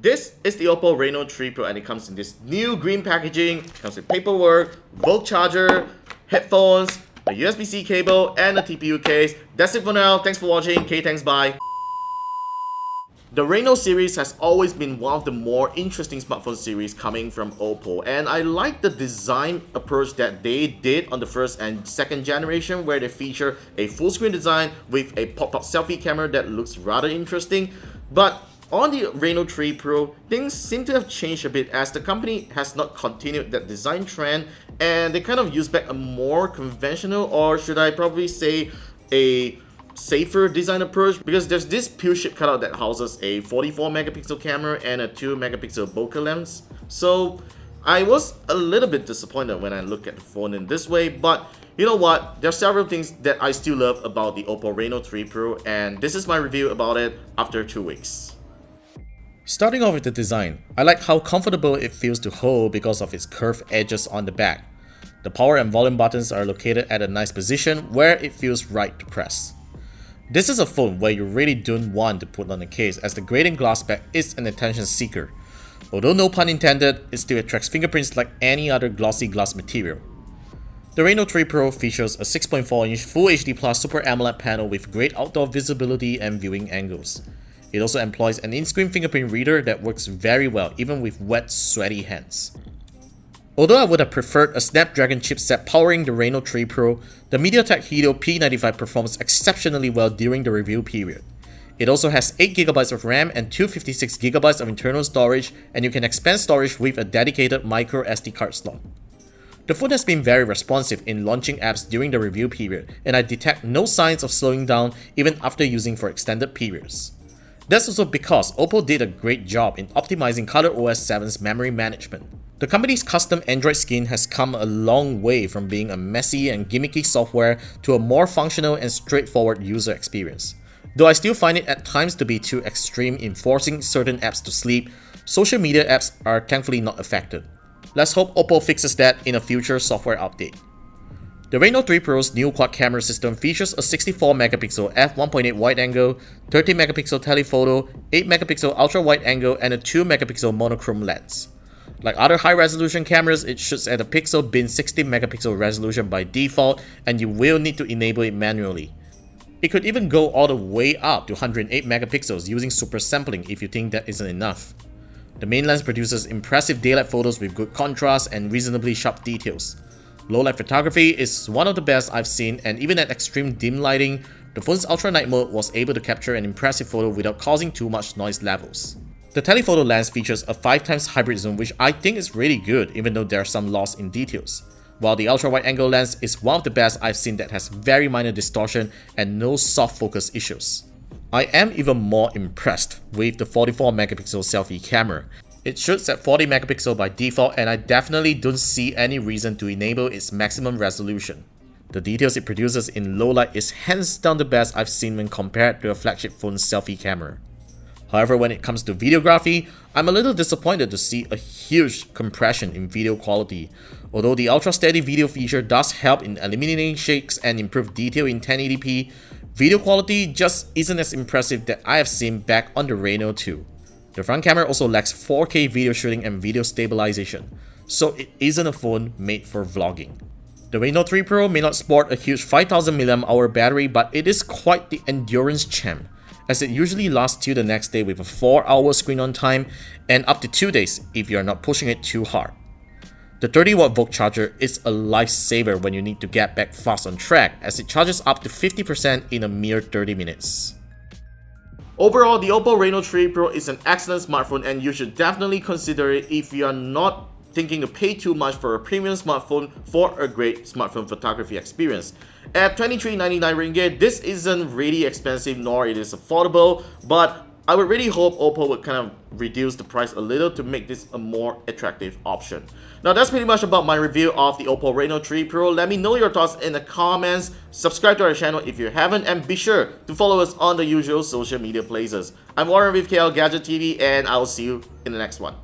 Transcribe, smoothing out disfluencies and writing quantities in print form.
This is the OPPO Reno 3 Pro and it comes in this new green packaging. It comes with paperwork, VOOC charger, headphones, a USB-C cable, and a TPU case. That's it for now. Thanks for watching. Okay, thanks, bye. The Reno series has always been one of the more interesting smartphone series coming from OPPO, and I like the design approach that they did on the first and second generation, where they feature a full screen design with a pop-up selfie camera that looks rather interesting. But on the Reno 3 Pro, things seem to have changed a bit as the company has not continued that design trend and they kind of use back a more conventional, or should I probably say a safer design approach, because there's this pure shape cutout that houses a 44 megapixel camera and a 2 megapixel bokeh lens. So I was a little bit disappointed when I look at the phone in this way, but you know what, there are several things that I still love about the OPPO Reno 3 Pro, and this is my review about it after 2 weeks. Starting off with the design, I like how comfortable it feels to hold because of its curved edges on the back. The power and volume buttons are located at a nice position where it feels right to press. This is a phone where you really don't want to put on a case, as the gradient glass back is an attention seeker. Although no pun intended, it still attracts fingerprints like any other glossy glass material. The Reno 3 Pro features a 6.4-inch Full HD Plus Super AMOLED panel with great outdoor visibility and viewing angles. It also employs an in-screen fingerprint reader that works very well even with wet, sweaty hands. Although I would have preferred a Snapdragon chipset powering the Reno 3 Pro, the Mediatek Helio P95 performs exceptionally well during the review period. It also has 8GB of RAM and 256GB of internal storage, and you can expand storage with a dedicated MicroSD card slot. The phone has been very responsive in launching apps during the review period, and I detect no signs of slowing down even after using for extended periods. That's also because OPPO did a great job in optimizing ColorOS 7's memory management. The company's custom Android skin has come a long way from being a messy and gimmicky software to a more functional and straightforward user experience. Though I still find it at times to be too extreme in forcing certain apps to sleep, social media apps are thankfully not affected. Let's hope OPPO fixes that in a future software update. The Reno 3 Pro's new quad camera system features a 64 megapixel f1.8 wide angle, 30 megapixel telephoto, 8 megapixel ultra wide angle, and a 2 megapixel monochrome lens. Like other high-resolution cameras, it shoots at a pixel bin 60 megapixel resolution by default, and you will need to enable it manually. It could even go all the way up to 108 megapixels using super sampling if you think that isn't enough. The main lens produces impressive daylight photos with good contrast and reasonably sharp details. Low-light photography is one of the best I've seen, and even at extreme dim lighting, the phone's ultra night mode was able to capture an impressive photo without causing too much noise levels. The telephoto lens features a 5x hybrid zoom, which I think is really good even though there are some loss in details. While the ultra wide angle lens is one of the best I've seen that has very minor distortion and no soft focus issues. I am even more impressed with the 44 megapixel selfie camera. It shoots at 40 megapixel by default, and I definitely don't see any reason to enable its maximum resolution. The details it produces in low light is hands down the best I've seen when compared to a flagship phone's selfie camera. However, when it comes to videography, I'm a little disappointed to see a huge compression in video quality. Although the ultra steady video feature does help in eliminating shakes and improve detail in 1080p, video quality just isn't as impressive that I have seen back on the Reno 2. The front camera also lacks 4K video shooting and video stabilization, so it isn't a phone made for vlogging. The Reno 3 Pro may not sport a huge 5000 mAh battery, but it is quite the endurance champ, as it usually lasts till the next day with a 4-hour screen on time and up to 2 days if you are not pushing it too hard. The 30-watt VOOC charger is a lifesaver when you need to get back fast on track, as it charges up to 50% in a mere 30 minutes. Overall, the OPPO Reno 3 Pro is an excellent smartphone and you should definitely consider it if you are not thinking to pay too much for a premium smartphone for a great smartphone photography experience. At 23.99 ringgit, this isn't really expensive nor it is affordable, but I would really hope OPPO would kind of reduce the price a little to make this a more attractive option. Now that's pretty much about my review of the OPPO Reno 3 Pro. Let me know your thoughts in the comments, subscribe to our channel if you haven't, and be sure to follow us on the usual social media places. I'm Warren with KLGadgetTV, and I'll see you in the next one.